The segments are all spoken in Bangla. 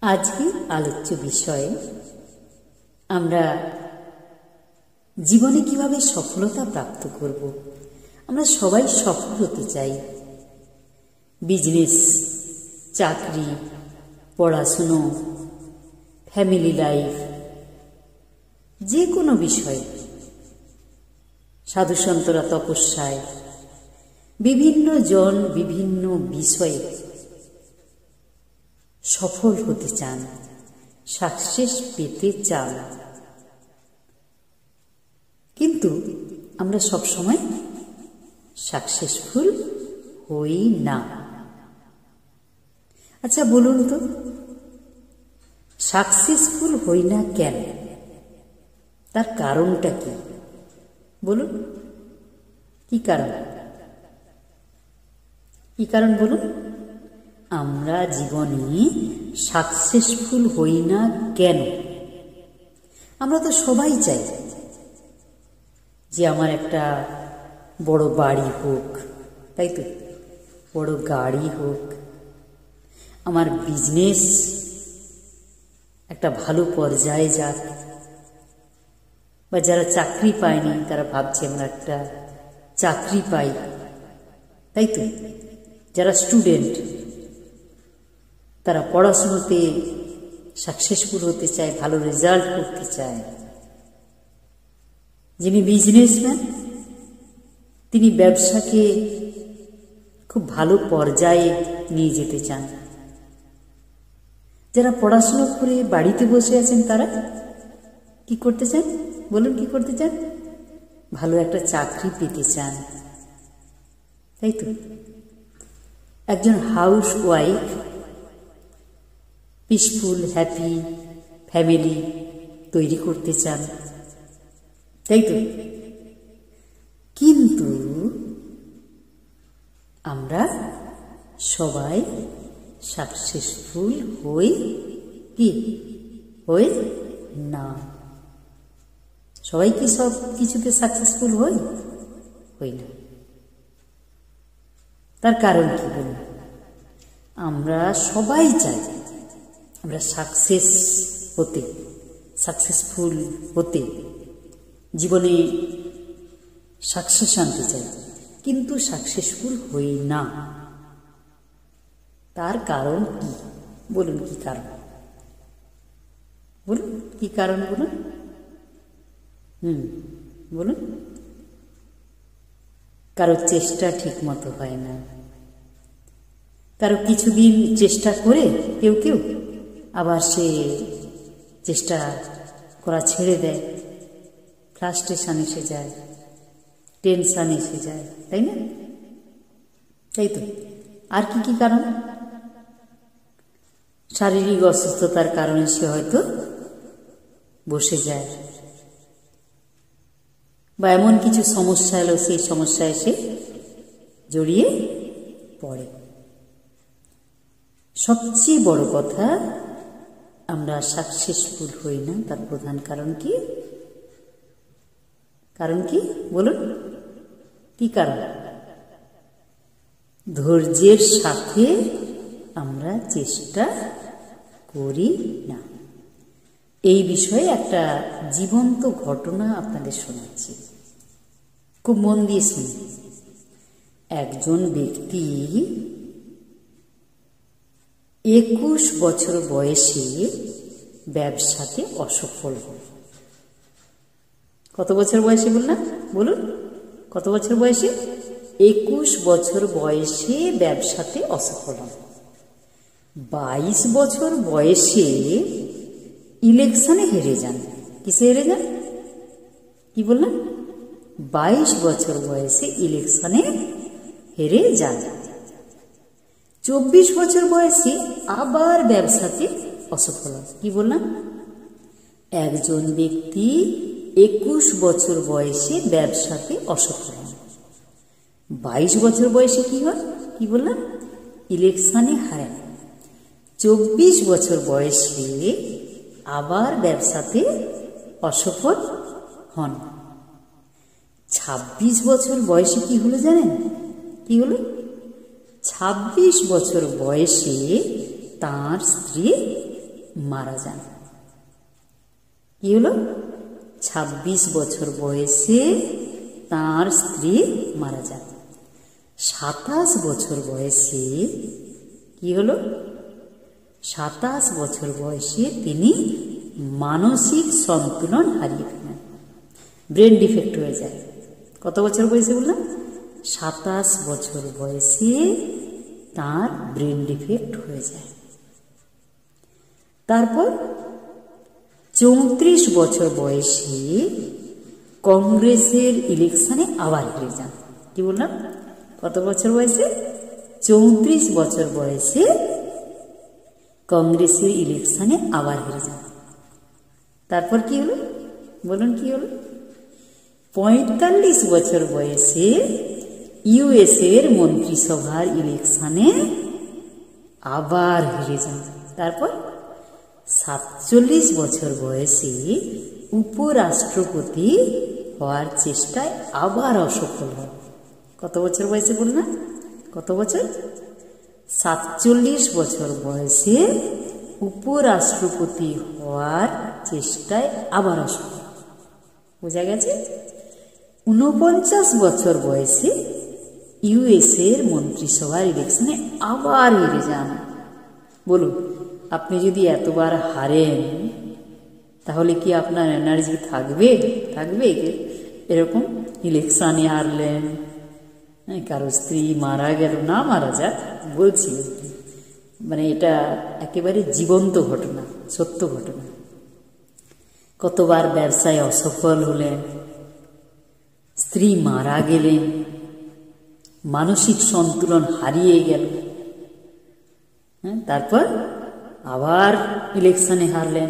আজকে আলোচ্য বিষয় আমরা জীবনে কিভাবে সফলতা প্রাপ্ত করব। আমরা সবাই সফল হতে চাই। বিজনেস, চাকরি, পড়াশুনো, ফ্যামিলি লাইফ, যে কোনো বিষয়ে, সাধুসন্তরা তপস্যায়, বিভিন্ন জন বিভিন্ন বিষয়ে সফল হতে চান, সাকসেস পেতে চান, কিন্তু আমরা সবসময় সাকসেসফুল হই না। আচ্ছা বলুন তো, সাকসেসফুল হই না কেন? তার কারণটা কি বলুন? কি কারণ? কি কারণ বলুন? আমরা জীবনে সাকসেসফুল হই না কেন? আমরা তো সবাই চাই যে আমার একটা বড় বাড়ি হোক, তাই তো, বড় গাড়ি হোক, আমার বিজনেস একটা ভালো পর্যায়ে যাক, বা যারা চাকরি পায়নি তারা ভাবছে আমরা একটা চাকরি পাই, তাই তো। যারা স্টুডেন্ট তারা পড়াশুনোতে সাকসেসফুল হতে চায়, ভালো রেজাল্ট করতে চায়। যিনি বিজনেসম্যান তিনি ব্যবসাকে খুব ভালো পর্যায়ে নিয়ে যেতে চান। যারা পড়াশুনো করে বাড়িতে বসে আছেন তারা কি করতে চান বলুন? কি করতে চান? ভালো একটা চাকরি পেতে চান, তাই তো। একজন house wife peaceful happy family তৈরি করতে চান, তাই তো। কিন্তু আমরা সবাই সাকসেসফুল হই না। সবাই কি সব কিছুতে সাকসেসফুল হই না। তার কারণ কি বলুন? আমরা সবাই চাই আমরা সাকসেসফুল হতে, জীবনে সাকসেস আনতে চাই, কিন্তু সাকসেসফুল হই না। তার কারণ কি বলুন? কি কারণ বলুন? কি কারণ বলুন? বলুন। কারো চেষ্টা ঠিক মতো হয় না, কারো কিছুদিন চেষ্টা করে কেউ আবার সে চেষ্টা করা ছেড়ে দেয়, ফ্রাস্ট্রেশন এসে যায়, টেনশন এসে যায়, তাই না? তাই তো। আর কি কারণ? শারীরিক অসুস্থতার কারণে সে হয়তো বসে যায়, বা এমন কিছু সমস্যা এলো, সেই সমস্যায় সে জড়িয়ে পড়ে। সবচেয়ে বড় কথা, আমরা সাকসেসফুল হই না তার প্রধান কারণ কি? কারণ কি বলুন? কি কারণ? ধৈর্যের সাথে আমরা চেষ্টা করি না। এই বিষয়ে একটা জীবন্ত ঘটনা আপনাদের শোনাচ্ছি, খুব মন দিয়ে শুনুন। একজন ব্যক্তি 21 বছর বয়সে ব্যবসাতে অসফল হল। কত বছর বয়সে বললাম বলুন? কত বছর বয়সে? 21 বছর বয়সে ব্যবসাতে অসফল হল। 22 বছর বয়সে ইলেকশনে হেরে যান। কিসে হেরে যান? কি বললাম? 22 বছর বয়সে ইলেকশনে হেরে যান। 24 বছর বয়সে আবার ব্যবসাতে অসফল হয়। কি বললাম? একজন ব্যক্তি 21 বছর বয়সে ব্যবসাতে অসফল হয়, 22 বছর বয়সে কি হয়? কি বললাম? ইলেকশনে হারেন। 24 বছর বয়সে আবার ব্যবসাতে অসফল হন। 26 বছর বয়সে কি হলো জানেন? কি হলো? 26 বছর বয়সে তার স্ত্রী মারা যান। কি হলো? 26 বছর বয়সে তার স্ত্রী মারা যান। 27 বছর বয়সে কি হলো? 27 বছর বয়সে তিনি মানসিক সন্তুলন হারিয়ে ফেলেন, ব্রেন ডিফেক্ট হয়ে যায়। কত বছর বয়সে বললাম? 27 বছর বয়সে তার ব্রেন ডিফেক্ট হয়ে যায়। তারপর 34 বছর বয়সে কংগ্রেসের ইলেকশনে আবার হেরে যান। কি বললাম? কত বছর বয়সে? 34 বছর বয়সে কংগ্রেসের ইলেকশনে আবার হেরে যান। তারপর কি হলো? বলুন কি হলো? 45 বছর বয়সে ইউএসএর মন্ত্রিসভার ইলেকশনে আবার হেরে যান। তারপর 47 বছর বয়সে উপরাষ্ট্রপতি হওয়ার চেষ্টায় আবার অসফল হন। কত বছর বয়সে বললাম? কত বছর? 47 বছর বয়সে উপরাষ্ট্রপতি হওয়ার চেষ্টায় আবার অসফল। বোঝা গেছে? 49 বছর বয়সে ইউএসএর মন্ত্রিসভার ইলেকশনে আবার হেরে যান। বলুন, আপনি যদি এতবার হারেন তাহলে কি আপনার এনার্জি থাকবে? থাকবে? এরকম ইলেকশনে হারলেন, কারো স্ত্রী মারা গেল, না মারা যাক, বলছি মানে এটা একেবারে জীবন্ত ঘটনা, সত্য ঘটনা। কতবার ব্যবসায় অসফল হলেন, স্ত্রী মারা গেলেন, মানসিক সন্তুলন হারিয়ে গেল, তারপর আবার ইলেকশনে হারলেন।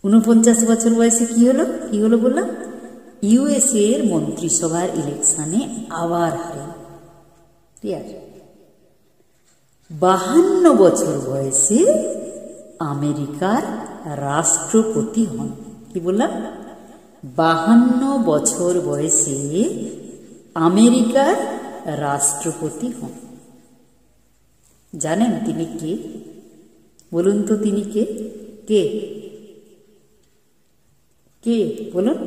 49 বছর বয়সে কি হলো? কি হলো বললাম? ইউএসএ এর মন্ত্রিসভার ইলেকশনে আবার হারেন। ক্লিয়ার? 52 বছর বয়সে আমেরিকার রাষ্ট্রপতি হন। কি বললাম? 52 বছর বয়সে আমেরিকার রাষ্ট্রপতি হন। জানেন তিনি কে? বলুন তো তিনি কে? কে কে বলুন?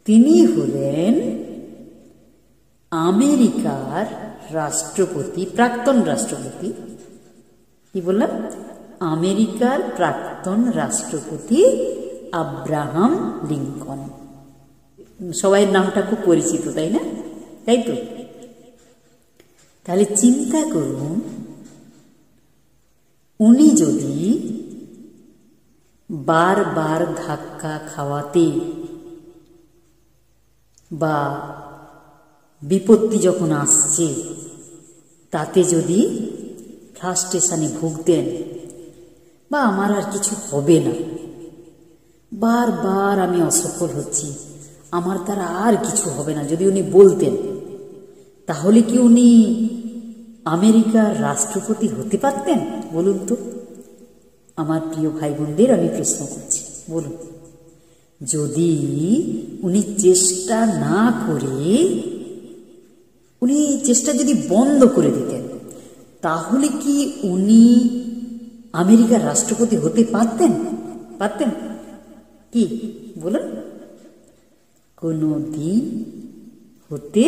তিনি হলেন আমেরিকার রাষ্ট্রপতি, প্রাক্তন রাষ্ট্রপতি। কি বললাম? আমেরিকার প্রাক্তন রাষ্ট্রপতি আব্রাহাম লিঙ্কন। সবাই নামটা খুব পরিচিত, তাই না? তাই তো? তাহলে চিন্তা করুন, উনি যদি বারবার ধাক্কা খাওয়াতে বা বিপত্তি যখন আসছে তাতে যদি ফ্রাস্ট্রেশনে ভুগতেন বা আমার আর কিছু হবে না, বারবার আমি অসফল হচ্ছি, আমার দ্বারা আর কিছু হবে না, যদি উনি বলতেন, তাহলে কি উনি আমেরিকার রাষ্ট্রপতি হতে পারতেন? বলুন তো আমার প্রিয় ভাই বোনদের আমি প্রশ্ন করছি, বলুন। যদি উনি চেষ্টা না করে, উনি চেষ্টা যদি বন্ধ করে দিতেন, তাহলে কি উনি আমেরিকার রাষ্ট্রপতি হতে পারতেন? পারতেন কি বলুন? কোনো দিন হতে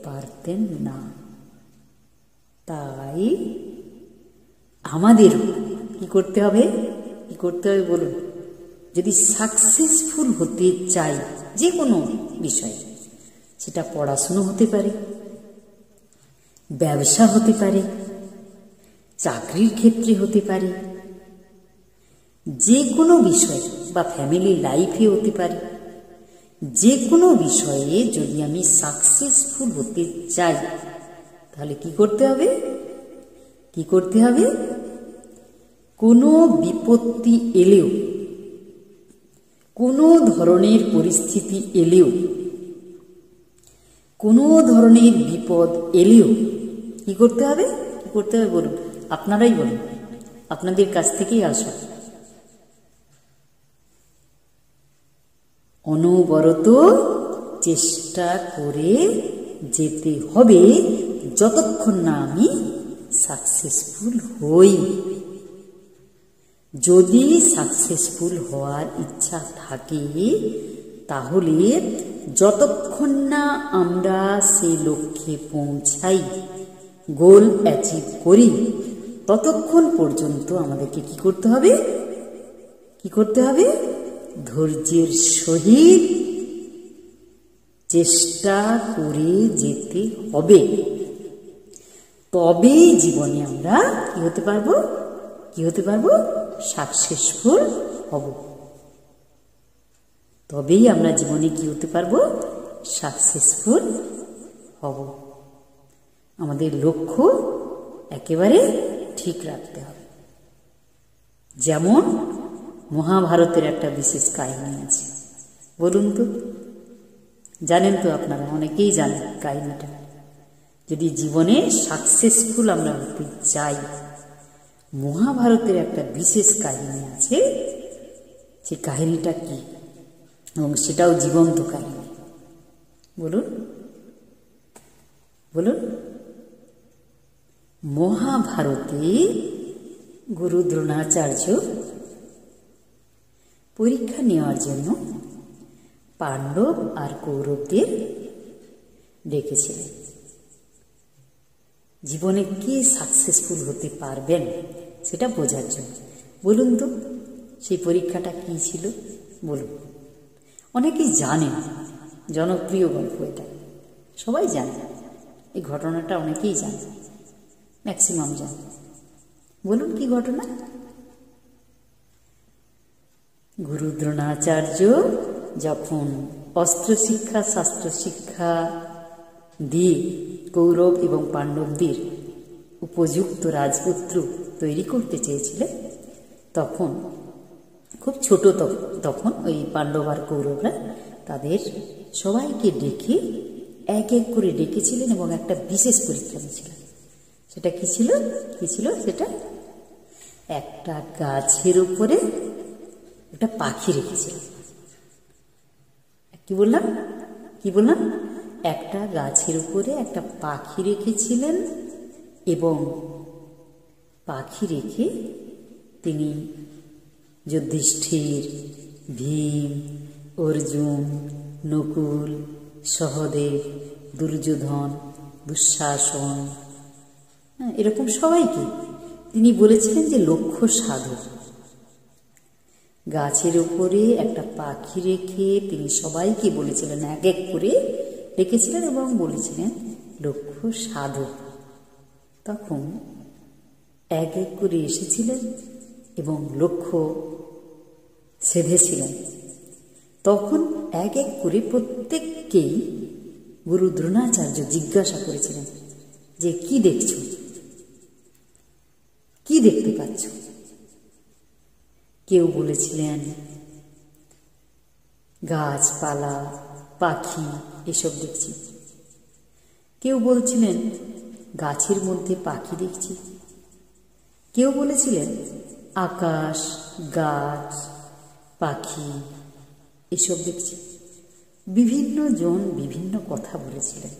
পারতেন না। তাই আমাদের কি করতে হবে? কি করতে হবে বলুন? যদি সাকসেসফুল হতে চাই যে কোনো বিষয়ে, সেটা পড়াশুনো হতে পারে, ব্যবসা হতে পারে, চাকরির ক্ষেত্রে হতে পারে, যে কোনো বিষয় বা ফ্যামিলি লাইফে হতে পারে, যে কোনো বিষয়ে যদি আমি সাকসেসফুল হতে চাই তাহলে কি করতে হবে? কি করতে হবে? কোনো বিপত্তি এলেও, কোনো ধরনের পরিস্থিতি এলেও, কোনো ধরনের বিপদ এলেও কি করতে হবে? কি করতে হবে বলুন? আপনারাই বলুন, আপনাদের কাছ থেকেই আসো। অনবরত চেষ্টা করে যেতে হবে যতক্ষণ না আমি সাকসেসফুল হই। যদি সাকসেসফুল হওয়ার ইচ্ছা থাকে তাহলে যতক্ষণ না আমরা সেই লক্ষ্যে পৌঁছাই, গোল অ্যাচিভ করি, ততক্ষণ পর্যন্ত আমাদেরকে কি করতে হবে? কি করতে হবে? ধৈর্যের সহিত চেষ্টা করে যেতে হবে। তবেই জীবনে আমরা কি হতে পারবো? কি হতে পারবো? সাকসেসফুল হব। তবেই আমরা জীবনে কি হতে পারবো? সাকসেসফুল হব। আমাদের লক্ষ্য একেবারে ঠিক রাখতে হবে। যেমন মহাভারতের একটা বিশেষ কাহিনী আছে, বলুন তো, জানেন তো আপনারা? অনেকেই জানেন কাহিনীটা। যদি জীবনে সাকসেসফুল আমরা হতে চাই, মহাভারতের একটা বিশেষ কাহিনী আছে। সেই কাহিনীটা কি? এবং সেটাও জীবন্ত কাহিনী। বলুন বলুন। মহাভারতে গুরু দ্রোণাচার্য পরীক্ষা নেওয়ার জন্য পাণ্ডব আর কৌরবদের ডেকেছিলেন। জীবনে কে সাকসেসফুল হতে পারবেন সেটা বোঝার জন্য। বলুন তো সেই পরীক্ষাটা কি ছিল? বলুন। অনেকেই জানেন, জনপ্রিয় গল্প এটা, সবাই জানে এই ঘটনাটা, অনেকেই জানে, ম্যাক্সিমাম জানে। বলুন কি ঘটনা? গুরু দ্রোণাচার্য যখন অস্ত্র শিক্ষা, শাস্ত্র শিক্ষা দিয়ে কৌরব এবং পাণ্ডবদের উপযুক্ত রাজপুত্র তৈরি করতে চেয়েছিলেন, তখন খুব ছোট, তখন ওই পাণ্ডব আর কৌরবরা তাদের সবাইকে ডেকে এক এক করে ডেকেছিলেন এবং একটা বিশেষ পরীক্ষা নিয়েছিলেন। সেটা কি ছিল? কি ছিল সেটা? একটা গাছের উপরে একটা পাখি রেখেছিল। কি বললাম? কি বললাম? একটা গাছের উপরে একটা পাখি রেখেছিলেন এবং পাখি রেখে তিনি যুধিষ্ঠির, ভীম, অর্জুন, নকুল, সহদেব, দুর্যোধন, দুঃশাসন, এরকম সবাইকে তিনি বলেছিলেন যে লক্ষ্য সাধক। গাছের উপরে একটা পাখি রেখে তিনি সবাইকে বলেছিলেন, এক এক করে রেখেছিলেন এবং বলেছিলেন লক্ষ্য সাধক। তখন এক এক করে এসেছিলেন এবং লক্ষ্য সেধেছিলেন। তখন এক এক করে প্রত্যেককেই গুরু দ্রোণাচার্য জিজ্ঞাসা করেছিলেন যে কি দেখছো, কি দেখতে পাচ্ছ? কেউ বলেছিলেন গাছপালা, পাখি, এসব দেখছি। কেউ বলছিলেন গাছের মধ্যে পাখি দেখছি। কেউ বলেছিলেন আকাশ, গাছ, পাখি, এসব দেখছি। বিভিন্ন জন বিভিন্ন কথা বলেছিলেন।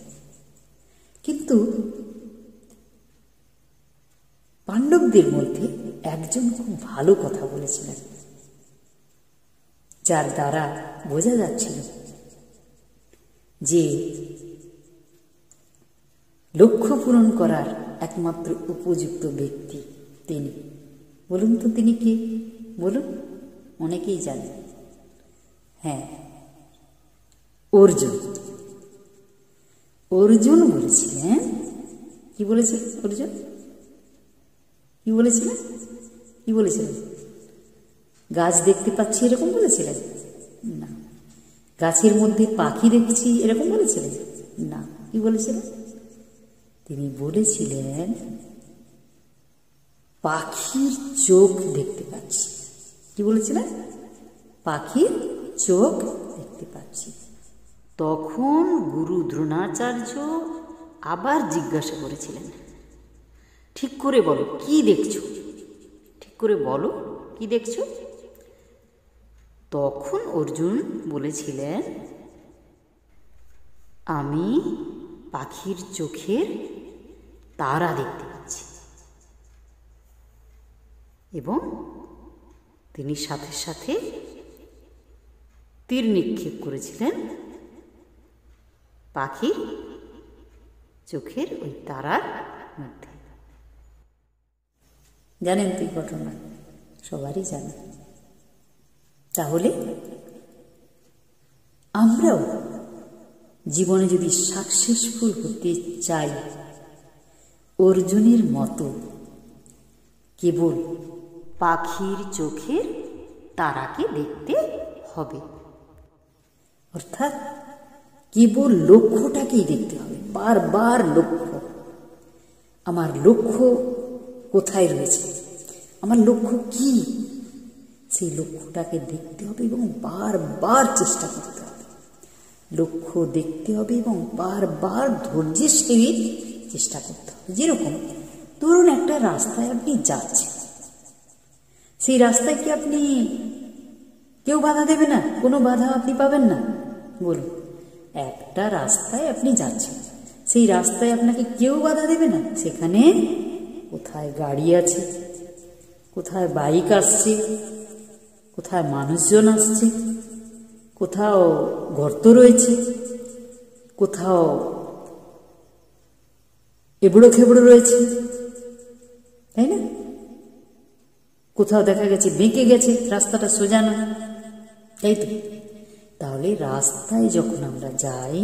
কিন্তু পাণ্ডবদের মধ্যে একজন খুব ভালো কথা বলেছিলেন, যার দ্বারা বোঝা যাচ্ছিল যে লক্ষ্য পূরণ করার একমাত্র উপযুক্ত ব্যক্তি তিনি। বলুন তো তিনি কে? বলুন, অনেকেই জানেন। হ্যাঁ, অর্জুন। অর্জুন বলেছিলেন, কি বলেছিলেন অর্জুন? কি বলেছিলেন? কি বলেছিলেন? গাছ দেখতে পাচ্ছি এরকম বলেছিলেন? না। গাছের মধ্যে পাখি দেখছি এরকম বলেছিলেন? না। কি বলেছিলেন? তিনি বলেছিলেন পাখির চোখ দেখতে পাচ্ছি। কি বলেছিলেন? পাখির চোখ দেখতে পাচ্ছি। তখন গুরু দ্রোণাচার্য আবার জিজ্ঞাসা করেছিলেন, ঠিক করে বলো কি দেখছো, ঠিক করে বলো কি দেখছো? তখন অর্জুন বলেছিলেন, আমি পাখির চোখের তারা দেখতে পাচ্ছি। এবং তিনি সাথে সাথে তীর নিক্ষেপ করেছিলেন পাখির চোখের ওই তারার মধ্যে। জানেন তো এই ঘটনা, সবারই জানেন। তাহলে আমরাও জীবনে যদি সাকসেসফুল হতে চাই অর্জুনের মতো, কেবল পাখির চোখের তারাকে দেখতে হবে। অর্থাৎ কেবল লক্ষ্যটাকেই দেখতে হবে, বারবার লক্ষ্য। আমার লক্ষ্য কোথায় রয়েছে, আমার লক্ষ্য কি, সেই লক্ষ্যটাকে দেখতে হবে এবং বারবার চেষ্টা করতে হবে। লক্ষ্য দেখতে হবে এবং বারবার ধৈর্যের সহিত চেষ্টা করতে হবে। যেরকম ধরুন একটা রাস্তায় আপনি যাচ্ছেন, সেই রাস্তায় কি আপনি কেউ বাধা দেবে না? কোনো বাধা আপনি পাবেন না? বলুন, একটা রাস্তায় আপনি যাচ্ছেন, সেই রাস্তায় আপনাকে কেউ বাধা দেবে না। সেখানে কোথায় গাড়ি আছে, কোথায় বাইক আসছে, কোথায় মানুষজন আসছে, কোথাও গর্ত রয়েছে, কোথাও এবড়ো খেবড়ো রয়েছে, তাই না? কোথাও দেখা গেছে বেঁকে গেছে, রাস্তাটা সোজা না, তাই তো? তাহলে রাস্তায় যখন আমরা যাই,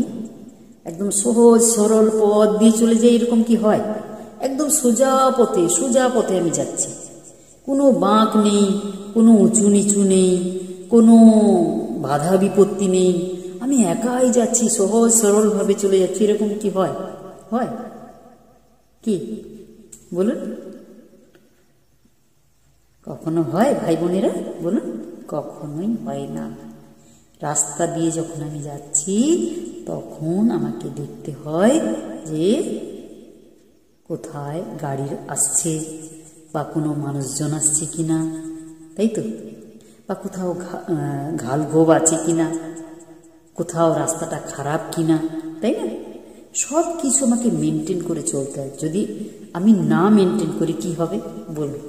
একদম সহজ সরল পথ দিয়ে চলে যাই, এরকম কি হয়? একদম সোজা পথে আমি যাচ্ছি, কোনো বাঁক নেই, কোনো উঁচু নিচু নেই, কোনো বাধা বিপত্তি নেই, আমি একাই যাচ্ছি, সহজ সরলভাবে চলে যাচ্ছি, এরকম কি হয়? হয় কি বলুন? কখনো হয় ভাই বোনেরা? বলুন, কখনোই হয় না। রাস্তা দিয়ে যখন আমি যাচ্ছি তখন আমাকে দেখতে হয় যে কোথায় গাড়ি আসছে, বা কোনো মানুষজন আসছে কিনা, তাই তো? বা কোথাও ঘাল গোব আছে কিনা, কোথাও রাস্তাটা খারাপ কিনা, তাই না? সব কিছু আমাকে মেনটেন করে চলতে হয়। যদি আমি না মেনটেন করি কি হবে বলুন?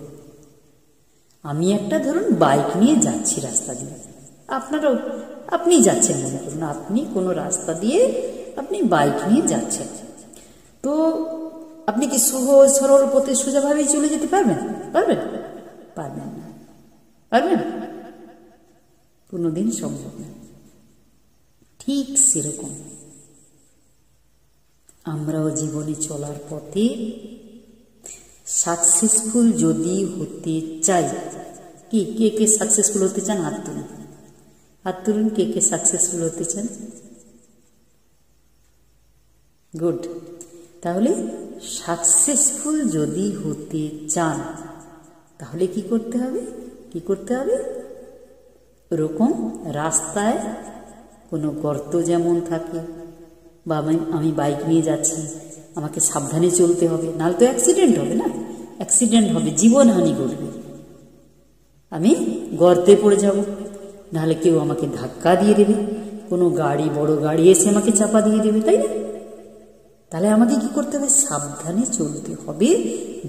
আমি একটা ধরুন বাইক নিয়ে যাচ্ছি রাস্তা দিয়ে, আপনারাও আপনি যাচ্ছেন, মনে করুন আপনি কোনো রাস্তা দিয়ে আপনি বাইক নিয়ে যাচ্ছেন, তো আপনি কি সহজ সরল পথে সোজাভাবেই চলে যেতে পারবেন? পারবেন? পারবেন না। পারবেন? কোনোদিন সম্ভব না। ঠিক সেরকম আমরাও জীবনে চলার পথে সাকসেসফুল যদি হতে চাই, কে কে সাকসেসফুল হতে চান? হাত তুলুন, হাত তুলুন। কে কে সাকসেসফুল হতে চান? গুড। তাহলে সাকসেসফুল যদি হতে চান তাহলে কি করতে হবে? কি করতে হবে? ওরকম রাস্তায় কোনো গর্ত যেমন থাকে, বা আমি বাইক নিয়ে যাচ্ছি, আমাকে সাবধানে চলতে হবে, নাহলে তো অ্যাক্সিডেন্ট হবে না? অ্যাক্সিডেন্ট হবে, জীবনহানি ঘটবে, আমি গর্তে পড়ে যাব, নাহলে কেউ আমাকে ধাক্কা দিয়ে দেবে, কোনো গাড়ি, বড় গাড়ি এসে আমাকে চাপা দিয়ে দেবে, তাই না? তাহলে আমাকে কি করতে হবে? সাবধানে চলতে হবে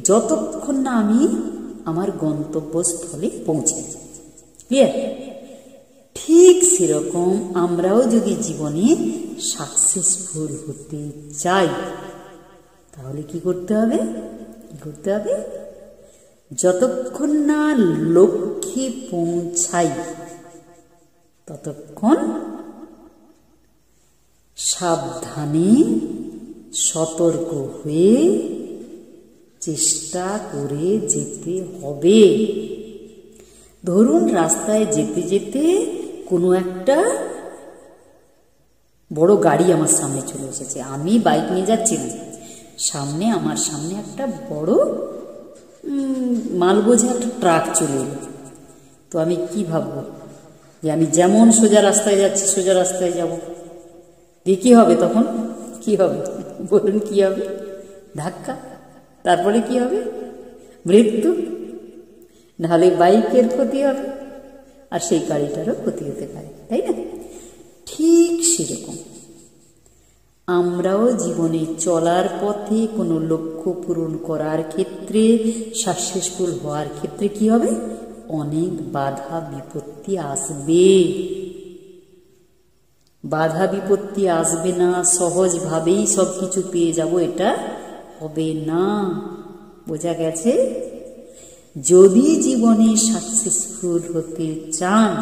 যতক্ষণ না আমি আমার গন্তব্যস্থলে পৌঁছে। ক্লিয়ার? ঠিক সেরকম আমরাও যদি জীবনে সাকসেসফুল হতে চাই তাহলে কি করতে হবে? কি করতে হবে? যতক্ষণ না লক্ষ্যে পৌঁছাই ততক্ষণ সাবধানে সতর্ক হয়ে চেষ্টা করে যেতে হবে। ধরুন রাস্তায় যেতে যেতে কোনো একটা বড় গাড়ি আমার সামনে চলে এসেছে, আমি বাইক নিয়ে যাচ্ছি না, আমার সামনে একটা বড় মাল বোঝা একটা ট্রাক চলে এলো, তো আমি কি ভাববো? যে আমি যেমন সোজা রাস্তায় যাচ্ছি সোজা রাস্তায় যাব, দিয়ে কী হবে তখন? কি হবে বলুন? কি হবে? ধাক্কা। তারপরে কি হবে? মৃত্যু। নাহলে বাইকের ক্ষতি হবে, আর সেই গাড়িটারও ক্ষতি হতে পারে, তাই না? ঠিক সেরকম আমরাও জীবনে চলার পথে কোনো লক্ষ্য পূরণ করার ক্ষেত্রে, সাকসেসফুল হওয়ার ক্ষেত্রে কি হবে? অনেক বাধা বিপত্তি আসবে। বাধা বিপত্তি আসবে না, সহজভাবেই সব কিছু পেয়ে যাব, এটা হবে না। বোঝা গেছে? যদি জীবনে সাকসেসফুল হতে চান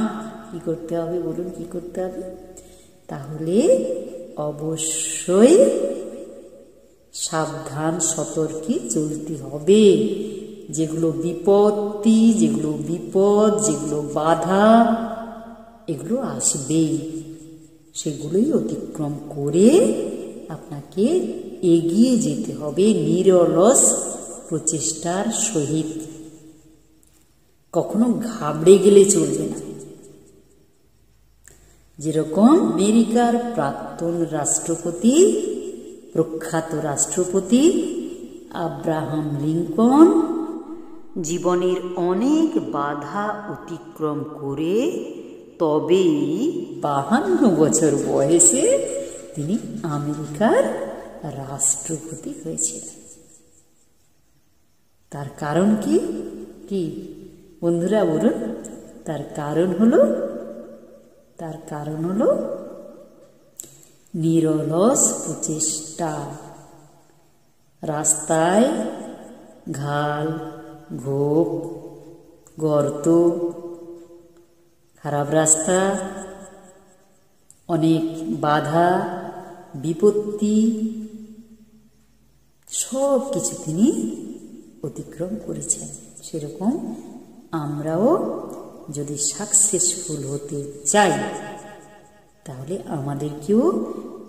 কি করতে হবে বলুন? কি করতে হবে? তাহলে অবশ্যই সাবধান সতর্কে চলতে হবে। যেগুলো বিপত্তি, যেগুলো বিপদ, যেগুলো বাধা, এগুলো আসবেই, সেগুলোই অতিক্রম করে আপনাকে এগিয়ে যেতে হবে নিরলস প্রচেষ্টার সহিত। কখনো ঘাবড়ে গেলে চলবে না। যেরকম আমেরিকার প্রাক্তন রাষ্ট্রপতি, প্রখ্যাত রাষ্ট্রপতি আব্রাহাম লিঙ্কন জীবনের অনেক বাধা অতিক্রম করে তবেই 52 বছর বয়সে তিনি আমেরিকার রাষ্ট্রপতি হয়েছিলেন। তার কারণ কি? কি বন্ধুরা বলুন? তার কারণ হলো নিরলস প্রচেষ্টা। রাস্তায় ঘাল, ঘোপ, গর্ত, খারাপ রাস্তা, অনেক বাধা বিপত্তি, সব কিছু তিনি অতিক্রম করেছেন। সেরকম আমরাও যদি সাকসেসফুল হতে চাই তাহলে আমাদেরকেও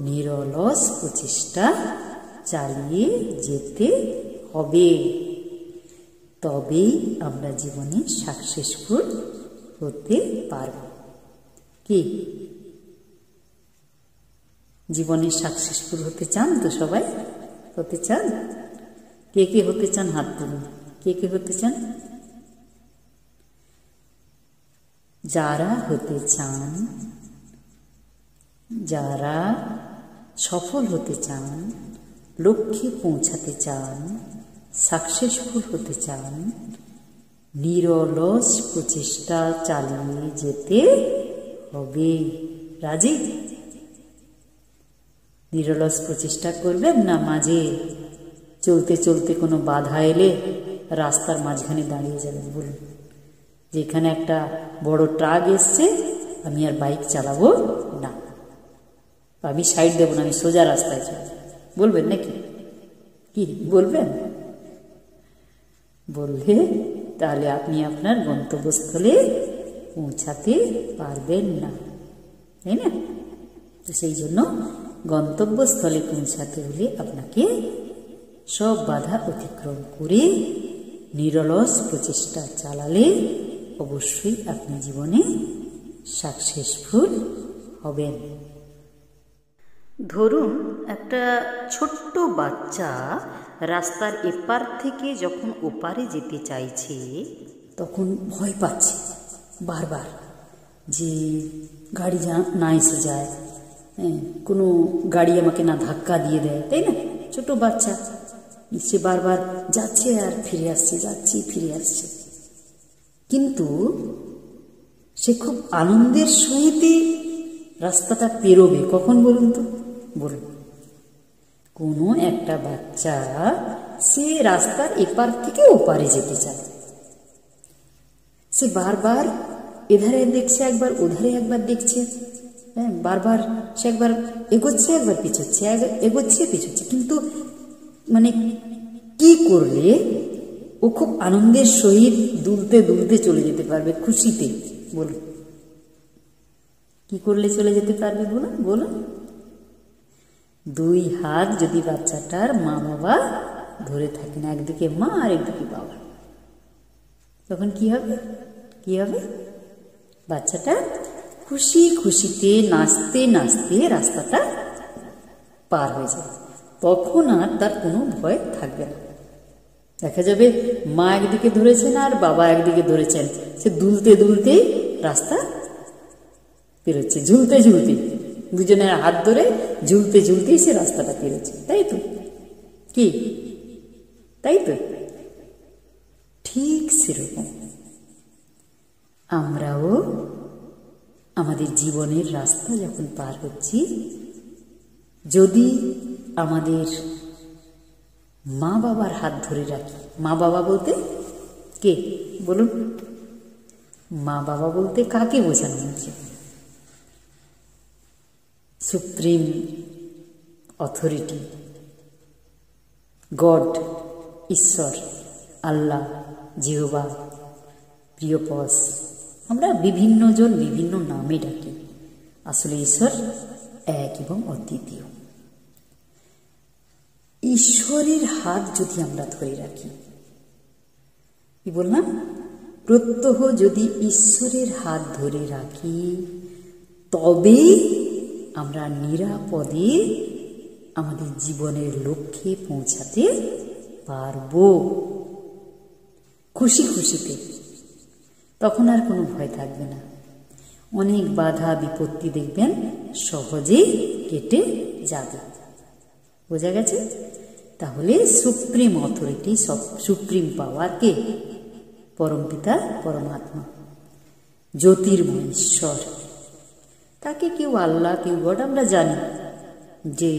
নিরলস প্রচেষ্টা চালিয়ে যেতে হবে। তবেই আমরা জীবনে সাকসেসফুল হতে পারব। কি জীবনে সাকসেসফুল হতে চান তো? সবাই হতে চান? কে কে হতে চান হাত তুলুন। কে কে হতে চান? যারা হতে চান, যারা সফল হতে চান, লক্ষ্যে পৌঁছাতে চান, সাকসেসফুল হতে চান, নিরলস প্রচেষ্টা চালিয়ে যেতে হবে। রাজি? নিরলস প্রচেষ্টা করবেন না মাঝে চলতে চলতে কোনো বাধা এলে রাস্তার মাঝখানে দাঁড়িয়ে যাবেন? বলুন, যেখানে একটা বড় ট্রাক এসছে, আমি আর বাইক চালাবো না, আমি সাইড দেবো না, আমি সোজা রাস্তায় চলব, বলবেন নাকি? কি বলবেন? বললে তাহলে আপনি আপনার গন্তব্যস্থলে পৌঁছাতে পারবেন না, তাই না? তো সেই জন্য গন্তব্যস্থলে পৌঁছাতে হলে আপনাকে সব বাধা অতিক্রম করে নিরলস প্রচেষ্টা চালালে অবশ্যই আপনি জীবনে সাকসেসফুল হবেন। ধরুন একটা ছোট্ট বাচ্চা রাস্তার এপার থেকে যখন ওপারে যেতে চাইছে তখন ভয় পাচ্ছে বারবার যে গাড়ি না এসে যায়, কোনো গাড়ি আমাকে না ধাক্কা দিয়ে দেয়, তাই না? ছোট বাচ্চা সে বারবার যাচ্ছে আর ফিরে আসছে, যাচ্ছে ফিরে আসছে, কিন্তু সে খুব আনন্দের সহিত রাস্তাটা পেরোবে কখন বলুন তো? বলুন, কোনো একটা বাচ্চা সে রাস্তার এপার থেকে ওপারে যেতে চায়, সে বারবার এধারে দেখছে একবার, ওধারে একবার দেখছে, হ্যাঁ, বারবার সে একবার এগোচ্ছে একবার পিছোচ্ছে, এগোচ্ছে পিছোচ্ছে, কিন্তু মানে কি করলে ও খুব আনন্দের সহিত দুলতে দুলতে চলে যেতে পারবে খুশিতে? বলুন, কি করলে চলে যেতে পারবে? বলুন বলুন। দুই হাত যদি বাচ্চাটার মা বাবা ধরে থাকেন, একদিকে মা আর একদিকে বাবা, তখন কি হবে? কি হবে? বাচ্চাটা খুশি খুশিতে নাচতে নাচতে রাস্তাটা পার হয়ে যাবে, তখন আর তার কোনো ভয় থাকবে না। দেখা যাবে মা একদিকে ধরেছেন আর বাবা একদিকে ধরেছেন, সে দুলতে দুলতেই রাস্তা পেরোচ্ছে, ঝুলতে ঝুলতে, দুজনের হাত ধরে ঝুলতে ঝুলতেই সে রাস্তাটা পেরেছে, তাই তো? কি তাই তো? ঠিক সেরকম আমরাও আমাদের জীবনের রাস্তা যখন পার হচ্ছি, যদি আমাদের মা বাবার হাত ধরে রাখি, মা বাবা বলতে কে বলুন? মা বাবা বলতে কাকে বোঝানো হচ্ছে? সুপ্রিম অথরিটি, গড, ঈশ্বর, আল্লাহ, জিহোবা, প্রিয়পস, আমরা বিভিন্ন জন বিভিন্ন নামে ডাকি। আসলে ঈশ্বর এক এবং অদ্বিতীয়। ঈশ্বরের হাত যদি আমরা ধরে রাখি, কি বললাম? প্রত্যহ যদি ঈশ্বরের হাত ধরে রাখি, তবে আমরা নিরাপদে আমাদের জীবনের লক্ষ্যে পৌঁছাতে পারব, খুশি খুশিতে। তখন আর কোনো ভয় থাকবে না। অনেক বাধা বিপত্তি দেখবেন সহজেই কেটে যাবে। বোঝা গেছে? তাহলে সুপ্রিম অথরিটি, সুপ্রিম পাওয়ার কে? পরমপিতা পরমাত্মা, জ্যোতির্ময় ঈশ্বর। তাকে কেউ আল্লাহ, কেউ গড, আমরা জানি যে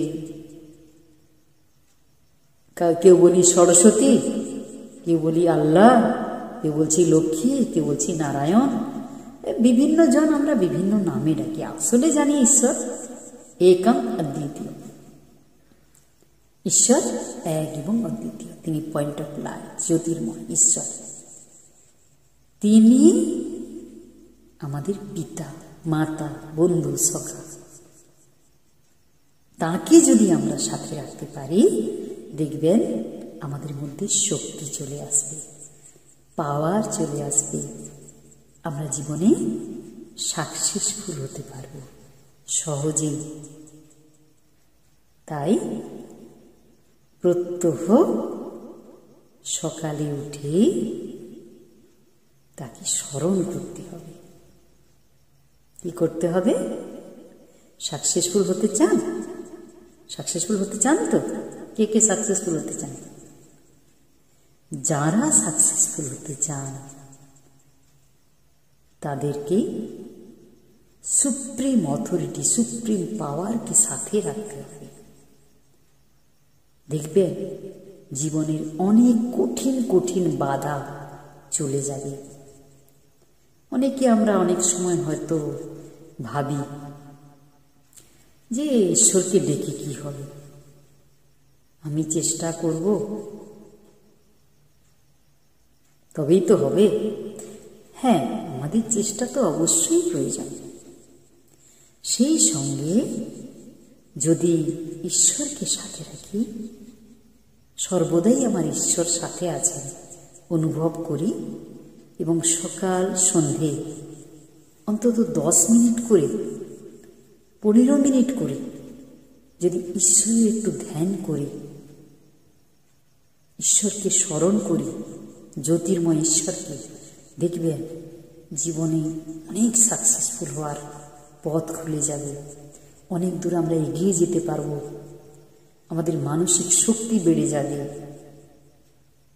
কেউ বলি সরস্বতী, কেউ বলি আল্লাহ, কেউ বলছি লক্ষ্মী, কেউ বলছি নারায়ণ। বিভিন্ন জন আমরা বিভিন্ন নামে ডাকি। আসলে জানি ঈশ্বর একম অদ্বিতীয়। ঈশ্বর এক এবং অদ্বিতীয়। তিনি পয়েন্ট অফ লাইট, জ্যোতির্ময় ঈশ্বর। তিনি আমাদের পিতা, মাতা, বন্ধু, সখা। তাকে যদি আমরা সাথে রাখতে পারি, দেখবেন আমাদের মধ্যে শক্তি চলে আসবে, পাওয়ার চলে আসবে। আমরা জীবনে সাকসেসফুল হতে পারব সহজেই। তাই প্রত্যহ সকালে উঠে তাকে স্মরণ করতে হবে। কি করতে হবে? সাকসেসফুল হতে চান? সাকসেসফুল হতে চান তো? কে কে সাকসেসফুল হতে চান? যারা সাকসেসফুল হতে চান তাদেরকে সুপ্রিম অথরিটি, সুপ্রিম পাওয়ারকে সাথে রাখতে হবে। দেখবেন জীবনের অনেক কঠিন কঠিন বাধা চলে যাবে। অনেকে আমরা অনেক সময় হয়তো ভাবি যে ঈশ্বরকে ডেকে কি হবে, আমি চেষ্টা করব তবেই তো হবে। হ্যাঁ, আমাদের চেষ্টা তো অবশ্যই প্রয়োজন। সেই সঙ্গে যদি ঈশ্বরকে সাথে রাখি, সর্বদাই আমার ঈশ্বর সাথে আছেন অনুভব করি, এবং সকাল সন্ধে অন্তত 10 মিনিট করে, 15 মিনিট করে যদি ঈশ্বরের একটু ধ্যান করি, ঈশ্বরকে স্মরণ করি, জ্যোতির্ময় ঈশ্বরকে, দেখবেন জীবনে অনেক সাকসেসফুল হওয়ার পথ খুলে যাবে। অনেক দূর আমরা এগিয়ে যেতে পারব। আমাদের মানসিক শক্তি বেড়ে যাবে,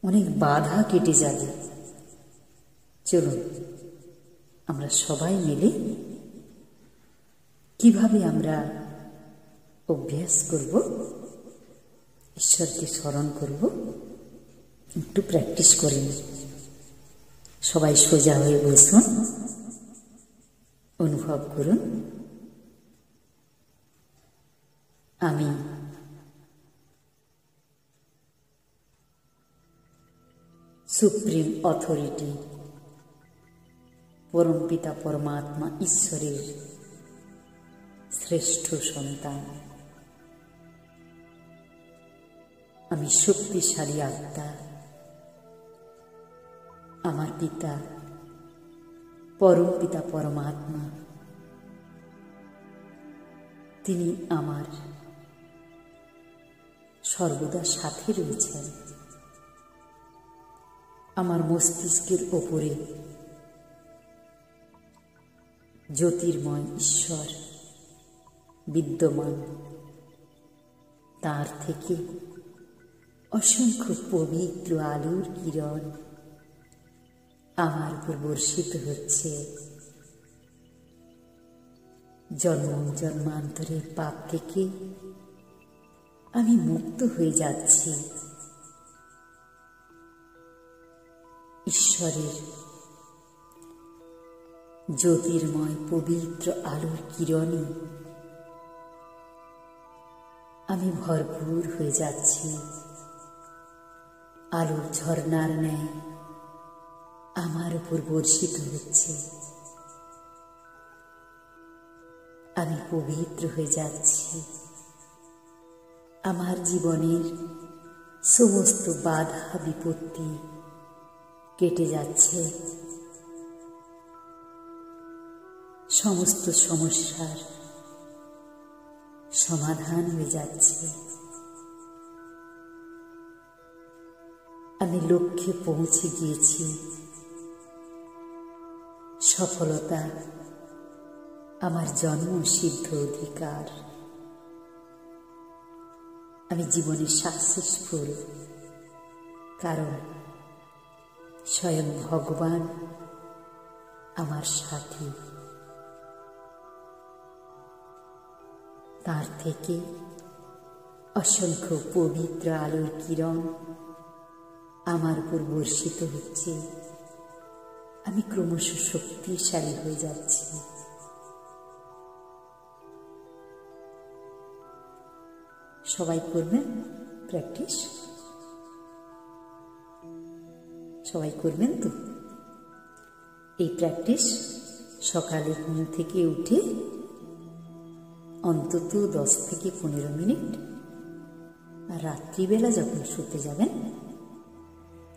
অনেক বাধা কেটে যাবে। চলুন আমরা সবাই মিলে কিভাবে আমরা অভ্যাস করব, ঈশ্বরকে স্মরণ করব, একটু প্র্যাকটিস করে নিই। সবাই সোজা হয়ে বসুন, অনুভব করুন আমি সুপ্রিম অথরিটি, পরমপিতা পরমাত্মা ঈশ্বরের শ্রেষ্ঠ সন্তান। আমি শক্তিশালী আত্মা। আমার পিতা পরমপিতা পরমাত্মা, তিনি আমার সর্বদা সাথে রয়েছেন। আমার মস্তিষ্কের ওপরে জ্যোতির্ময় ঈশ্বর বিদ্যমান। তার থেকে অসংখ্য পবিত্র আলোর কিরণ আমার উপর বর্ষিত হচ্ছে। জন্ম জন্মান্তরের পাপ থেকে আমি মুক্ত হয়ে যাচ্ছি। ঈশ্বরের জ্যোতির্ময় পবিত্র আলোর কিরণে আমি ভরপুর হয়ে যাচ্ছি। আলোর ঝর্ণার ন্যায় আমার উপর বর্ষিত হচ্ছে। আমি পবিত্র হয়ে যাচ্ছি। আমার জীবনের সমস্ত বাধা বিপত্তি কেটে যাচ্ছে। সমস্ত সমস্যার সমাধান হয়ে যাচ্ছে। আমি লক্ষ্যে পৌঁছে গিয়েছি। সফলতা আমার জন্মসিদ্ধ অধিকার। আমি জীবনে সাকসেসফুল, কারণ স্বয়ং ভগবান আমার সাথী। তার থেকে অসংখ্য পবিত্র আলোর কিরণ আমার উপর বর্ষিত হচ্ছে। আমি ক্রমশ শক্তিশালী হয়ে যাচ্ছি। সবাই করবেন প্র্যাকটিস? সবাই করবেন তো? এই প্র্যাকটিস সকালে ঘুম থেকে উঠে অন্তত 10 থেকে 15 মিনিট, আর রাত্রিবেলা যখন শুতে যাবেন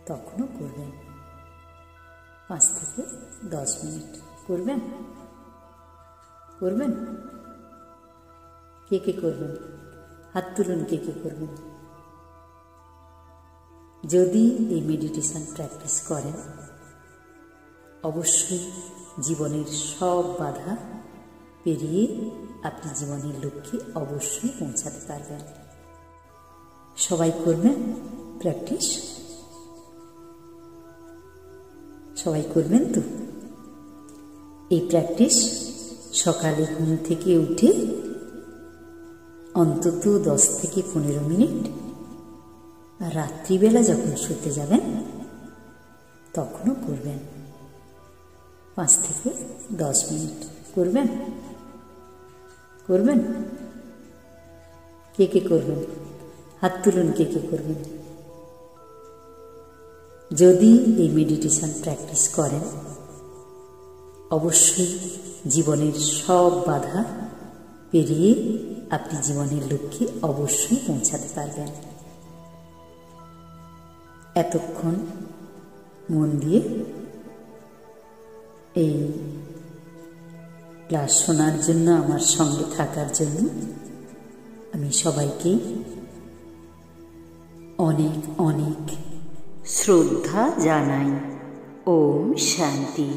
তখনও করবেন। 5 থেকে 10 মিনিট করবেন। করবেন? কে কে করবেন? হাত তুলুন, কে কে করবেন। যদি এই মেডিটেশন প্র্যাকটিস করেন, অবশ্যই জীবনের সব বাধা পেরিয়ে আপনি জীবনের লক্ষ্যে অবশ্যই পৌঁছাতে পারবেন। সবাই করবেন প্র্যাকটিস? সবাই করবেন তো? এই প্র্যাকটিস সকালে ঘুম থেকে উঠে অন্তত 10 থেকে 15 মিনিট, আর রাত্রিবেলা যখন শুতে যাবেন তখনও করবেন। 5 থেকে 10 মিনিট করবেন। করবেন? কে কে করবেন? হাত তুলুন, কে কে করবেন। যদি এই মেডিটেশন প্র্যাকটিস করেন, অবশ্যই জীবনের সব বাধা পেরিয়ে আপনি জীবনের লক্ষ্যে অবশ্যই পৌঁছাতে পারবেন। এতক্ষণ মন দিয়ে এই ক্লাস শোনার জন্য, আমার সঙ্গে থাকার জন্য আমি সবাইকে অনেক অনেক শ্রদ্ধা জানাই। ওম শান্তি।